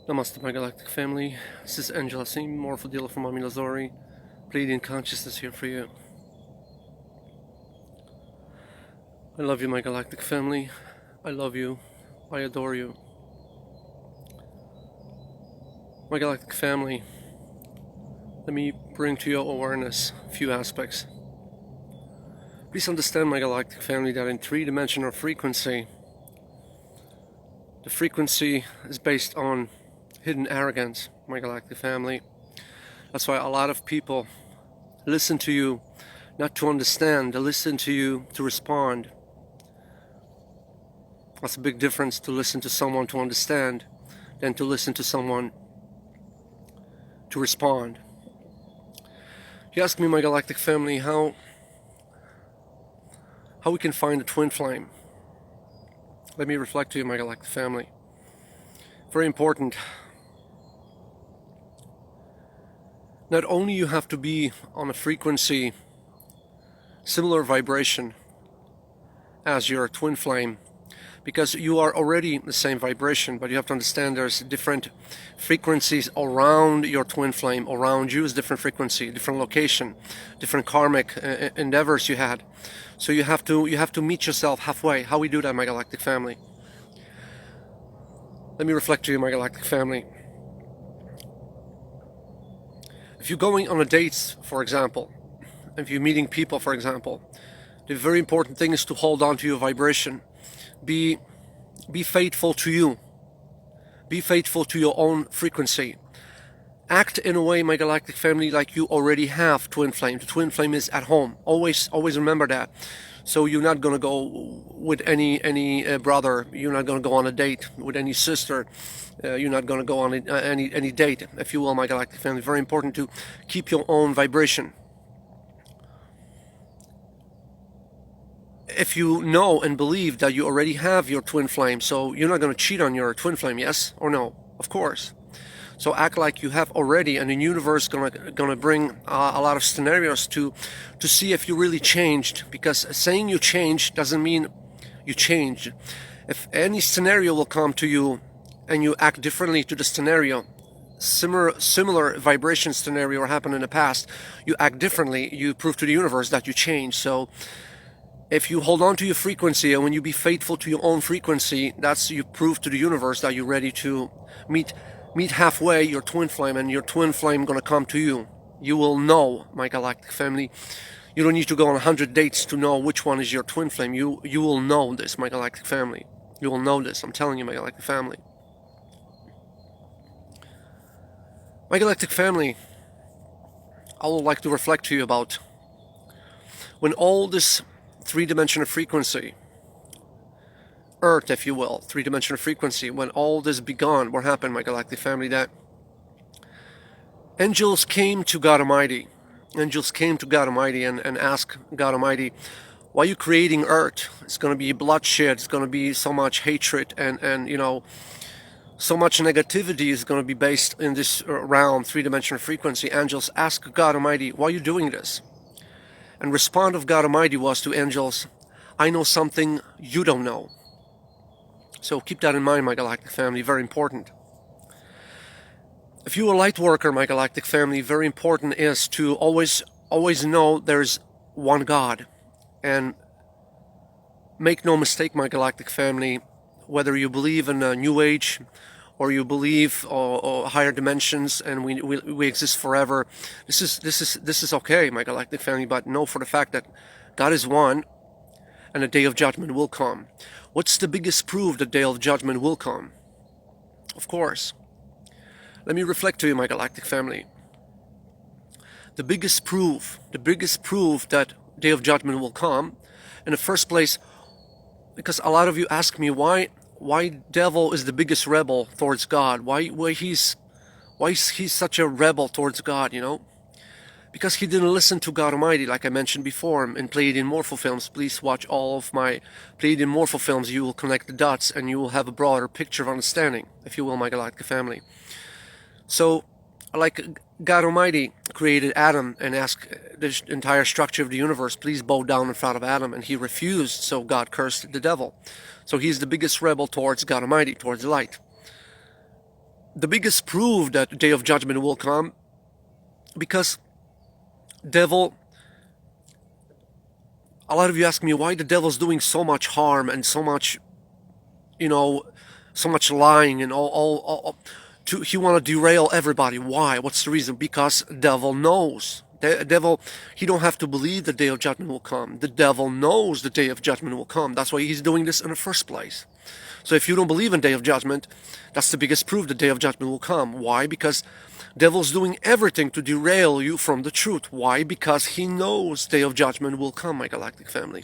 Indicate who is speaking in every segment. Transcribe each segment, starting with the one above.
Speaker 1: Namaste, my galactic family. This is Asim Mohrephoh from Amilazori. Pleiadian consciousness here for you. I love you, my galactic family. I love you. I adore you. My galactic family, let me bring to your awareness a few aspects. Please understand, my galactic family, that in three-dimensional frequency, the frequency is based on hidden arrogance, my galactic family. That's why a lot of people listen to you not to understand, they listen to you to respond. That's a big difference, to listen to someone to understand than to listen to someone to respond. You ask me, my galactic family, how we can find the twin flame. Let me reflect to you, my galactic family. Very important. Not only you have to be on a frequency, similar vibration as your twin flame, because you are already the same vibration, but you have to understand there's different frequencies around your twin flame. Around you is different frequency, different location, different karmic endeavors you had. So you have to meet yourself halfway. How we do that, my galactic family? Let me reflect to you, my galactic family. If you're going on a date, for example, if you're meeting people, for example, the very important thing is to hold on to your vibration. Be faithful to you. Be faithful to your own frequency. Act in a way, my galactic family, like you already have twin flame. The twin flame is at home. Always remember that. So you're not gonna go with any brother. You're not gonna go on a date with any sister. You're not gonna go on any date, if you will, my galactic family. Very important to keep your own vibration. If you know and believe that you already have your twin flame, so you're not going to cheat on your twin flame, yes or no? Of course. So act like you have already, and the universe gonna bring a lot of scenarios to see if you really changed. Because saying you changed doesn't mean you changed. If any scenario will come to you and you act differently to the scenario, similar vibration scenario or happened in the past, you act differently, you prove to the universe that you changed. So if you hold on to your frequency, and when you be faithful to your own frequency, that's you prove to the universe that you're ready to meet halfway your twin flame, and your twin flame gonna come to you. You will know, my galactic family. You don't need to go on 100 dates to know which one is your twin flame. You will know this, my galactic family. You will know this. I'm telling you, my galactic family. My galactic family, I would like to reflect to you about when all this three-dimensional frequency, Earth, if you will, three-dimensional frequency, when all this began, what happened, my galactic family? That angels came to God Almighty. Angels came to God Almighty and asked God Almighty, why are you creating Earth? It's going to be bloodshed. It's going to be so much hatred and you know, so much negativity is going to be based in this realm, three-dimensional frequency. Angels asked God Almighty, why are you doing this? And response of God Almighty was to angels, I know something you don't know. So keep that in mind, my galactic family, very important. If you're a light worker, my galactic family, very important is to always know there's one God. And make no mistake, my galactic family, whether you believe in a new age or you believe or higher dimensions and we exist forever, this is okay, my galactic family, but know for the fact that God is one and the day of judgment will come. What's the biggest proof the day of judgment will come? Of course. Let me reflect to you, my galactic family. The biggest proof that day of judgment will come, in the first place, because a lot of you ask me why devil is the biggest rebel towards God, why he's such a rebel towards God, you know? Because he didn't listen to God Almighty, like I mentioned before in Pleiadian Mohrephoh films. Please watch all of my Pleiadian Mohrephoh films. You will connect the dots and you will have a broader picture of understanding, if you will, my galactic family. So, like God Almighty created Adam and asked the entire structure of the universe, please bow down in front of Adam, and he refused, so God cursed the devil. So he's the biggest rebel towards God Almighty, towards light. the biggest proof that the day of judgment will come, because devil, a lot of you ask me why the devil's doing so much harm and so much, so much lying and all he want to derail everybody. Why? What's the reason? Because devil knows. The devil, he don't have to believe the day of judgment will come. The devil knows the day of judgment will come. That's why he's doing this in the first place. So if you don't believe in day of judgment, that's the biggest proof the day of judgment will come. Why? Because devil's doing everything to derail you from the truth. Why? Because he knows day of judgment will come, my galactic family.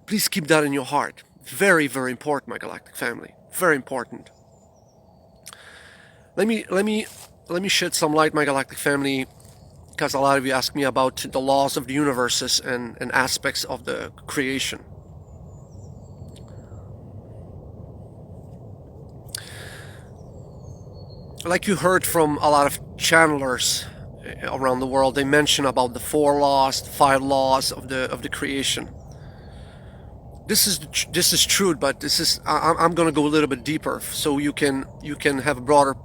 Speaker 1: Please keep that in your heart. Very, very important, my galactic family. Very important. Let me shed some light, my galactic family, because a lot of you ask me about the laws of the universes and aspects of the creation. Like you heard from a lot of channelers around the world, they mention about the 4 laws, 5 laws of the creation. This is true, but I'm going to go a little bit deeper so you can have a broader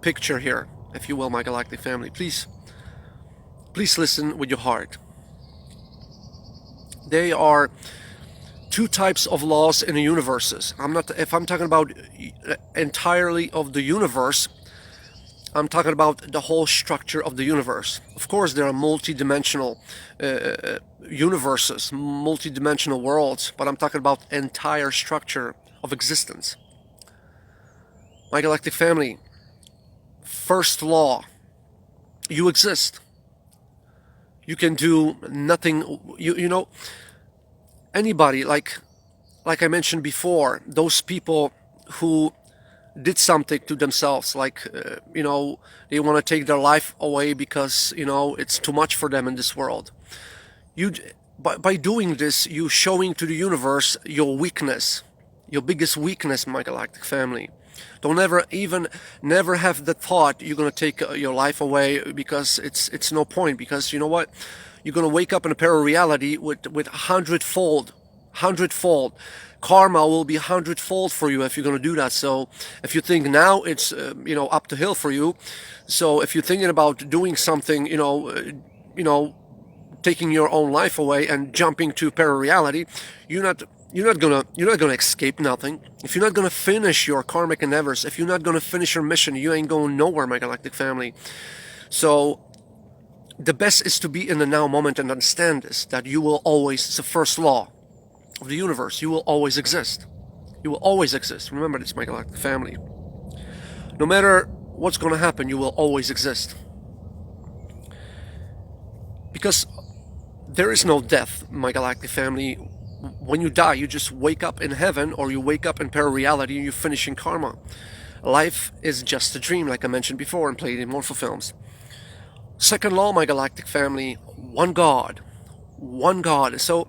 Speaker 1: picture here, if you will, my galactic family. Please listen with your heart. They are 2 types of laws in the universes. If I'm talking about entirely of the universe, I'm talking about the whole structure of the universe. Of course, there are multi-dimensional universes, multi-dimensional worlds, but I'm talking about entire structure of existence. My galactic family, first law, you exist. You can do nothing. You know, anybody, like I mentioned before, those people who did something to themselves, like they want to take their life away because it's too much for them in this world. By doing this, you showing to the universe your weakness, your biggest weakness, my galactic family. Don't never have the thought you're gonna take your life away, because it's no point. Because you know what, you're gonna wake up in a parallel reality with hundredfold karma will be 100-fold for you if you're going to do that. So if you think now it's up the hill for you, so if you're thinking about doing something, taking your own life away and jumping to parallel reality, you're not gonna escape nothing. If you're not gonna finish your karmic endeavors, if you're not gonna finish your mission, you ain't going nowhere, my galactic family. So the best is to be in the now moment and understand this, that you will always, it's the first law of the universe, you will always exist. You will always exist. Remember this, my galactic family. No matter what's going to happen, you will always exist. Because there is no death, my galactic family. When you die, you just wake up in heaven, or you wake up in parallel reality and you're finishing karma. Life is just a dream, like I mentioned before in Pleiadian Mohrephoh films. Second law, my galactic family, one God. One God. So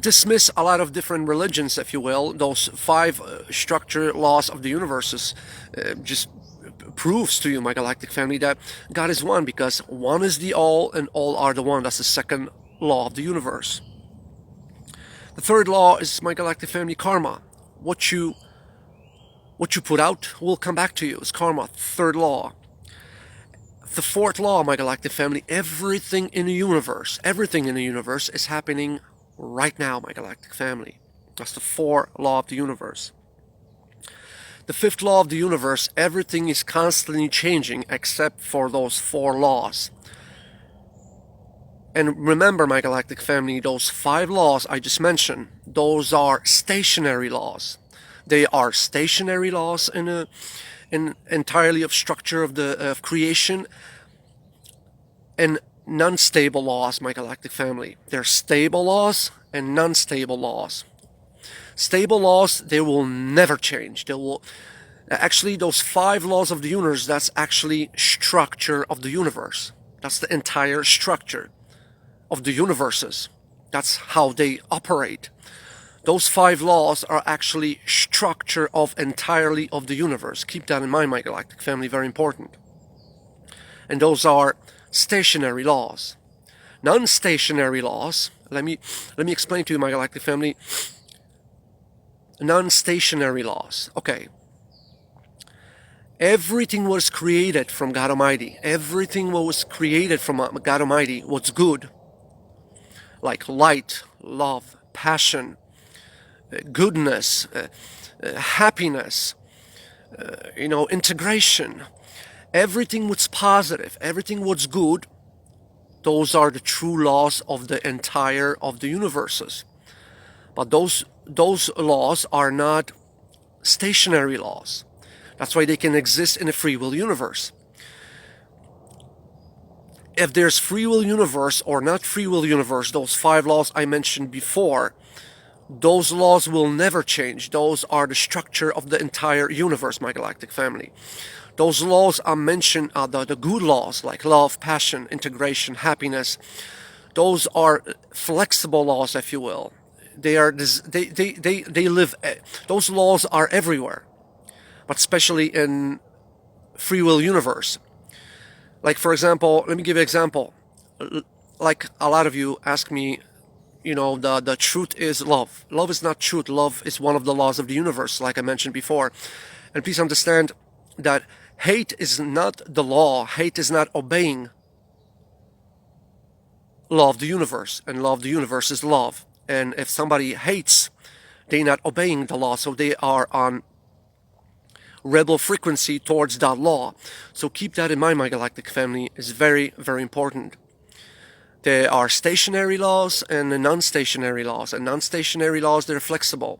Speaker 1: dismiss a lot of different religions, if you will. Those 5 structure laws of the universes just proves to you, my galactic family, that God is one, because one is the all and all are the one. That's the second law of the universe. The third law is, my galactic family, karma. What you put out will come back to you. It's karma. Third law. The fourth law, my galactic family, everything in the universe is happening right now, my galactic family. That's the 4th law of the universe. The 5th law of the universe, everything is constantly changing except for those 4 laws. And remember, my galactic family, those 5 laws I just mentioned, those are stationary laws. They are stationary laws in entirely of structure of creation, and non-stable laws, my galactic family. They're stable laws and non-stable laws. Stable laws, they will never change. They will actually, those 5 laws of the universe, that's actually structure of the universe. That's the entire structure of the universes. That's how they operate. Those 5 laws are actually structure of entirely of the universe. Keep that in mind, my galactic family, very important. And those are stationary laws. Non-stationary laws, let me explain to you, my galactic family. Non-stationary laws. Okay. Everything was created from God Almighty. Everything what was created from God Almighty was good, like light, love, passion, goodness, happiness, integration. Everything was positive. Everything was good. Those are the true laws of the entire of the universes. But those laws are not stationary laws. That's why they can exist in a free will universe. If there's free will universe or not free will universe, those 5 laws I mentioned before, those laws will never change. Those are the structure of the entire universe, my galactic family. Those laws I mentioned are the good laws, like love, passion, integration, happiness. Those are flexible laws, if you will. They live. Those laws are everywhere, but especially in free will universe. Like, for example, let me give you an example. Like, a lot of you ask me, the truth is love. Love is not truth. Love is one of the laws of the universe, like I mentioned before. And please understand that hate is not the law. Hate is not obeying law of the universe. And law of the universe is love. And if somebody hates, they're not obeying the law. So they are on rebel frequency towards that law. So keep that in mind, my galactic family. Is very, very important. There are stationary laws and non-stationary laws. And non-stationary laws, they're flexible.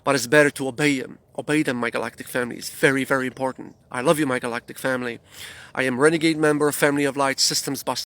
Speaker 1: But it's better to obey them. Obey them, my galactic family. It's very, very important. I love you, my galactic family. I am Renegade member of Family of Light Systems Buster.